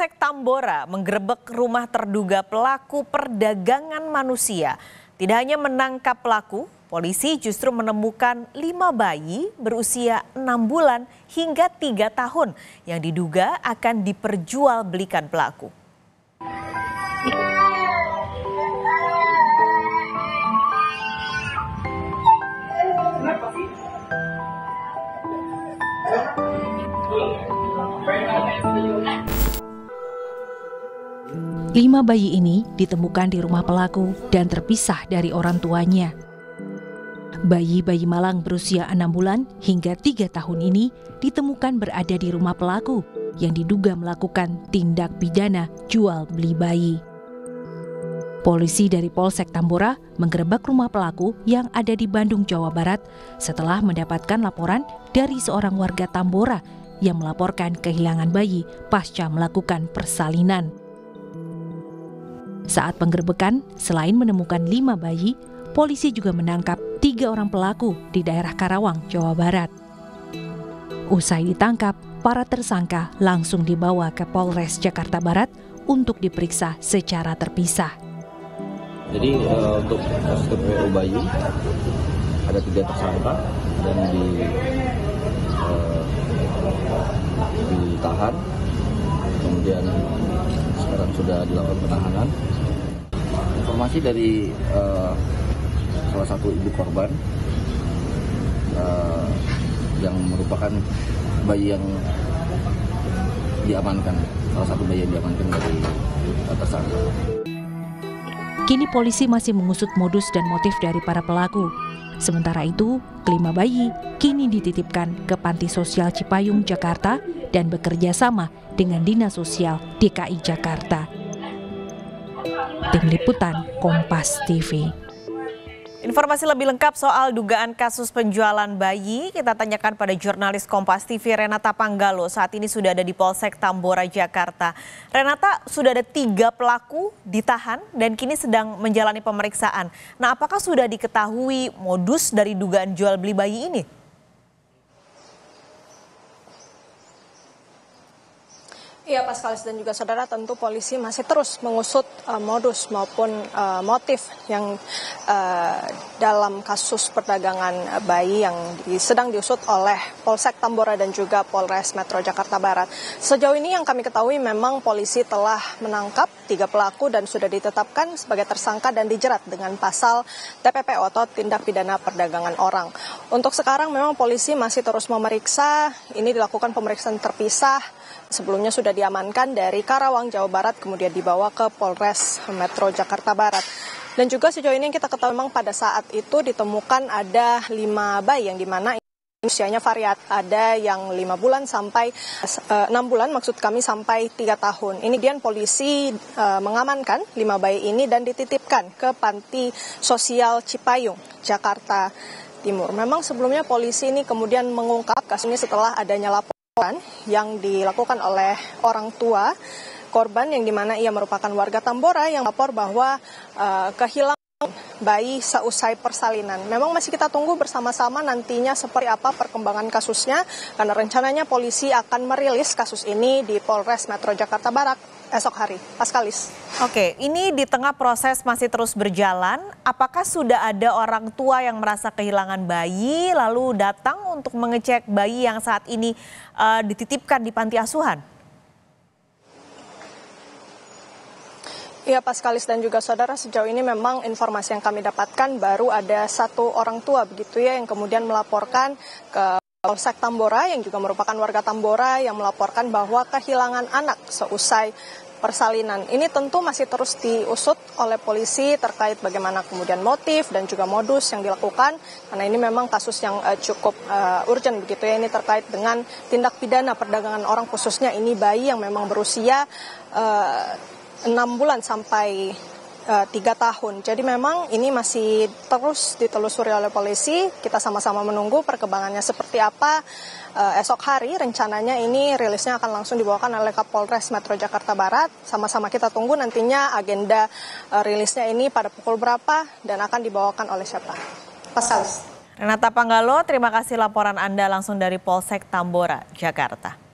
Polsek Tambora menggerebek rumah terduga pelaku perdagangan manusia. Tidak hanya menangkap pelaku, polisi justru menemukan 5 bayi berusia 6 bulan hingga 3 tahun yang diduga akan diperjualbelikan pelaku. Lima bayi ini ditemukan di rumah pelaku dan terpisah dari orang tuanya. Bayi-bayi malang berusia 6 bulan hingga 3 tahun ini ditemukan berada di rumah pelaku yang diduga melakukan tindak pidana jual beli bayi. Polisi dari Polsek Tambora menggerebek rumah pelaku yang ada di Bandung, Jawa Barat setelah mendapatkan laporan dari seorang warga Tambora yang melaporkan kehilangan bayi pasca melakukan persalinan. Saat penggerebekan, selain menemukan 5 bayi, polisi juga menangkap 3 orang pelaku di daerah Karawang, Jawa Barat. Usai ditangkap, para tersangka langsung dibawa ke Polres Jakarta Barat untuk diperiksa secara terpisah. Jadi untuk kasus TPPU bayi ada 3 tersangka dan ditahan, kemudian sekarang sudah dilakukan penahanan. Informasi dari salah satu ibu korban yang merupakan bayi yang diamankan, salah satu bayi yang diamankan dari tersangka. Kini polisi masih mengusut modus dan motif dari para pelaku. Sementara itu, kelima bayi kini dititipkan ke Panti Sosial Cipayung, Jakarta dan bekerja sama dengan Dinas Sosial DKI Jakarta. Tim Liputan Kompas TV. Informasi lebih lengkap soal dugaan kasus penjualan bayi kita tanyakan pada jurnalis Kompas TV Renata Panggalo. Saat ini sudah ada di Polsek Tambora, Jakarta. Renata, sudah ada 3 pelaku ditahan dan kini sedang menjalani pemeriksaan. Nah, apakah sudah diketahui modus dari dugaan jual beli bayi ini? Iya, Paskalis dan juga saudara, tentu polisi masih terus mengusut modus maupun motif yang dalam kasus perdagangan bayi yang sedang diusut oleh Polsek Tambora dan juga Polres Metro Jakarta Barat. Sejauh ini yang kami ketahui memang polisi telah menangkap 3 pelaku dan sudah ditetapkan sebagai tersangka dan dijerat dengan pasal TPPO atau tindak pidana perdagangan orang. Untuk sekarang memang polisi masih terus memeriksa, ini dilakukan pemeriksaan terpisah. Sebelumnya sudah diamankan dari Karawang, Jawa Barat, kemudian dibawa ke Polres Metro Jakarta Barat. Dan juga sejauh ini yang kita ketahui memang pada saat itu ditemukan ada 5 bayi yang dimana usianya variat. Ada yang 5 bulan sampai 6 bulan, maksud kami sampai 3 tahun. Ini kemudian polisi mengamankan 5 bayi ini dan dititipkan ke Panti Sosial Cipayung, Jakarta Timur. Memang sebelumnya polisi ini kemudian mengungkap kasus ini setelah adanya laporan yang dilakukan oleh orang tua korban yang dimana ia merupakan warga Tambora yang lapor bahwa kehilangan bayi seusai persalinan. Memang masih kita tunggu bersama-sama nantinya seperti apa perkembangan kasusnya karena rencananya polisi akan merilis kasus ini di Polres Metro Jakarta Barat esok hari. Paskalis. Oke, ini di tengah proses masih terus berjalan, apakah sudah ada orang tua yang merasa kehilangan bayi lalu datang untuk mengecek bayi yang saat ini dititipkan di panti asuhan? Iya, Paskalis dan juga saudara, sejauh ini memang informasi yang kami dapatkan baru ada 1 orang tua begitu ya yang kemudian melaporkan ke Polsek Tambora yang juga merupakan warga Tambora yang melaporkan bahwa kehilangan anak seusai persalinan. Ini tentu masih terus diusut oleh polisi terkait bagaimana kemudian motif dan juga modus yang dilakukan karena ini memang kasus yang cukup urgent begitu ya, ini terkait dengan tindak pidana perdagangan orang, khususnya ini bayi yang memang berusia 6 bulan sampai 3 tahun. Jadi memang ini masih terus ditelusuri oleh polisi. Kita sama-sama menunggu perkembangannya seperti apa. Esok hari rencananya ini rilisnya akan langsung dibawakan oleh Kapolres Metro Jakarta Barat. Sama-sama kita tunggu nantinya agenda rilisnya ini pada pukul berapa dan akan dibawakan oleh siapa. Paskalis. Renata Panggalo, terima kasih laporan Anda langsung dari Polsek Tambora, Jakarta.